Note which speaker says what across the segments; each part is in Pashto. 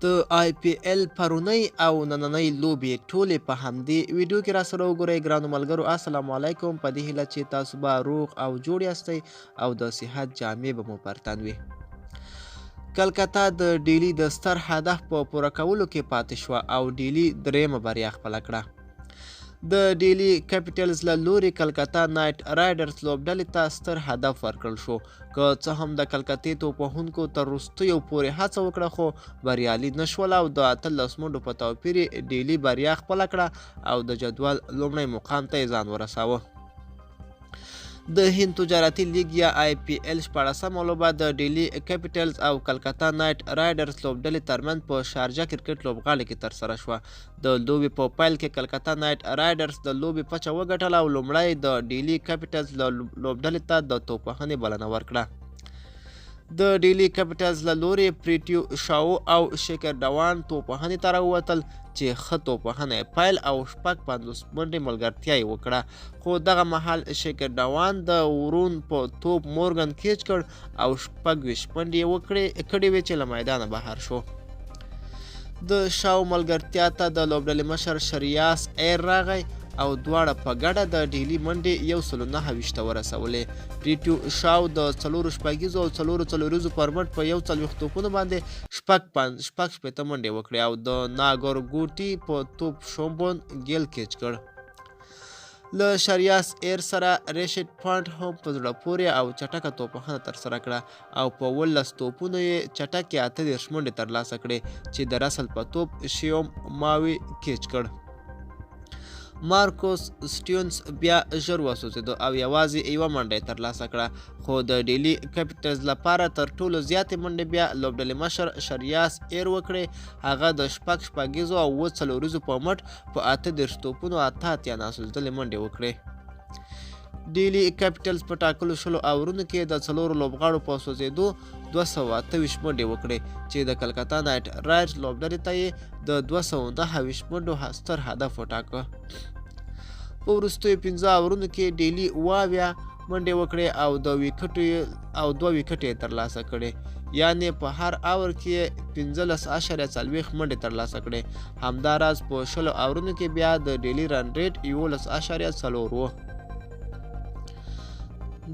Speaker 1: د IPL پرونی او نننۍ لوبې ټولې په همدې ویډیو کې راسره وګورئ. ګرانو ملګرو السلام علیکم. په دې هیله چې تاسو به روغ او جوړ یاستئ او د صحت جامې به مو پر تن وي. کلکتا د ډیلی د ستر هدف په پوره کولو کې پاتې شوه او ډیلی درېیمه بریا خپله کړه. د ډیلی کیپیټلز له لوري کلکتا نایټ رایډرز لوبډلې ته ستر هدف ورکړل شو. که څه هم د کلکتې توپوهونکو تر وروستیو پورې هڅه وکړه خو بریالي نه شول او د 18 منډو په توپیر یې ډیلی بریا خپله کړه او د جدول لومړی مقام ته یې ځان ورساوه. د هند تجارتي لیګ یا IPL 14مه لوبه د ډیلی کیپیټلز او کلکتا نایټ رایډرز لوبډلې ترمنځ په شارجه کرکټ لوبغالي کې ترسره شوه. د لوبې په پیل کې کلکتا نایټ رایډرز د لوبې پچه وګټله او لومړی د ډیلی کیپیټلز لوبډلې ته د توپوهنې بلنه ورکړه. د ډیلی کیپیټلز له لوري پریټیو شاو او شیکر ډوان توپوهنې ته راووتل چې ښه توپوهنه یې پیل او 50 منډې ملګرتیا یې وکړه، خو دغه مهال شیکر ډوان د ورون په توپ مورګن کیچ کړ او 26 منډې یې کړې وې چې له میدانه بهر شو. د شاو ملګرتیا ته د لوبډلې مشر شریاس ایر راغی او دواړه په ګډه د ډیلی منډې 129 ورسولې. پریټیو شاو د 4 شپږیزو او 4 څلوریزو پر مټ په 41 توپونو باندې شپږ شپېته منډې وکړې او د ناګورګوټي په توپ شومبون ګیل کیچ کړ. له شریاس ایر سره ریشډ پانټ هم په زړه پورې او چټکه توپوهنه ترسره کړه او په 18 توپونو یې چټکې 38 منډې ترلاسه کړې چې د رسل په توپ شیوم ماوي کیچ کړ. مارکوس سټیونز بیا ژر وسوځېد او یوازې یوه منډه یې ترلاسه کړه، خو د ډیلی کیپیټلز لپاره تر ټولو زیاتې منډې بیا لوبډلې مشر شریاس ایر وکړې. هغه د شپږیزو او 7 څلوریزو په مټ په 38 توپونو 88 ناسوځېدلې منډې وکړې. ډیلی کیپیټلز په ټاکلو 10 اورونو کې د 4 لوبغاړو په سوځېدو 228 منډې وکړې چې د کلکتا نایټ رایډرز لوبډلې ته یې د 229 منډو ستر هدف وټاکه. په وروستیو 15 اورونو کې ډیلی 28 منډې وکړې او 2 ویکټې یې ترلاسه کړې، یعنې په هر اور کې 15.40 منډې ترلاسه کړې. همداراز په 10 اورونو کې بیا د ډیلی رن ریټ 11.4 و.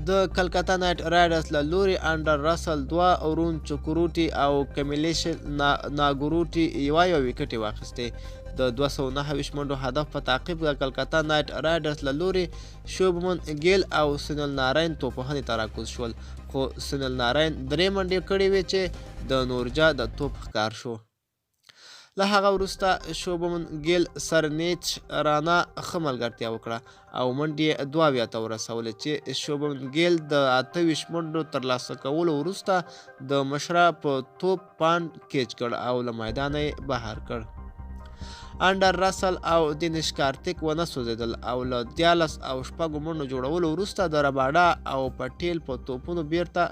Speaker 1: د کلکتا نایټ رایډرز له لوري انډر رسل 2 ورون چکروټي او کمیلیش ناګوروټي یو ویکټ یې واخیستې. د 229 منډو هدف په تعقیب د کلکتا نایټ رایډرز له لوري شوبمن ګیل او سنیل نارین توپوهنې ته راکوز شول، خو سنیل نارین 3 منډې کړې وې چې د نورجا د توپ ښکار شو. له هغه وروسته شوبمن ګیل سر نیچ رانا ښه ملګرتیا وکړه او منډې یې 22 ته ورسولې چې شوبمن ګیل د 28 منډو ترلاسه کولو وروسته د مشره په توپ پاند کیچ کړ او له میدانه یې بهر کړ. انډر رسل او دینش کارتیک ونه سوځېدل او له 14 او 6 منډو جوړولو وروسته د رباډا او پټیل په توپونو بیرته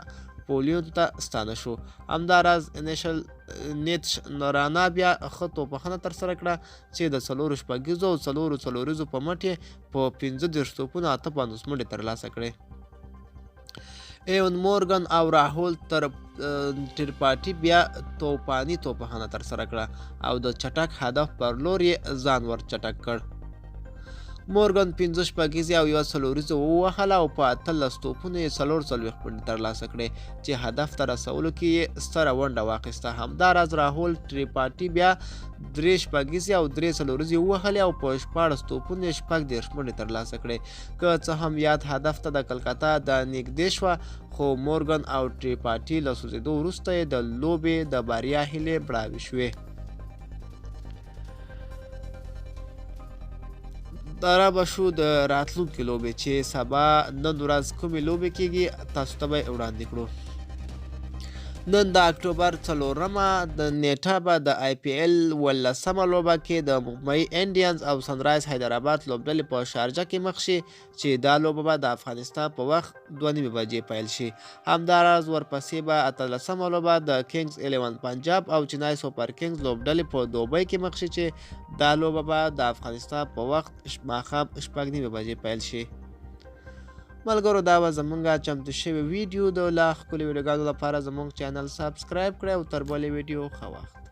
Speaker 1: پولیون ته ستانه شو. همداراز نیچ رانا بیا ښه توپوهنه ترسره کړه چې د 4 شپږیزو او 4 څلوریزو په مټ یې په 15 توپونو 58 منډې ترلاسه کړې. ایون مورګن او راهول ترپاټي بیا توپاني توپوهنه ترسره کړه او د چټک هدف پر لور یې ځان ور چټک کړ. مورګن 15 شپږیزې او 1 څلوریزه ووهله او په 18 توپونو یې 44 منډې ترلاسه کړې چې هدف ته رسولو کې یې ستره ونډه واخیسته. همداراز راهول ترپاټي بیا 3 شپږیزې او 3 څلوریزې ووهلې او په 14 توپونو یې 30 منډې ترلاسه کړې. که څه هم یاد هدف ته د کلکتا د نږدې شوه، خو مورګن او ترپاټي له سوځېدو وروسته یې د لوبې د بریا هیلې مړاوې شوې. دا را به شو د راتلونکې لوبې چې سبا نن ورځ کومې لوبې کیږي تاسو ته به یې وړاندې کړو. نن د اکتوبر 4مه د نیټه به د IPL 18مه لوبه کې د ممبئی انډینز او سنرایز حیدرآباد لوبډلې په شارجه کې مخ شي چې دا لوبه به د افغانستان په وخت 2:30 بجې پیل شي. همداراز ورپسې به 18مه لوبه د کینګز 11 پنجاب او چنای سوپر کینګز لوبډلې په دوبۍ کې مخ شي چې دا لوبه به د افغانستان په وخت ماښام 6:30 بجې پیل شي. ملګرو دا به زمونږ چمتو شوی ویډیو د لا ښکلي ویډیوګانو لپاره زمونږ چینل سبسکرایب کړئ او تر بلې ویډیو ښه وخت.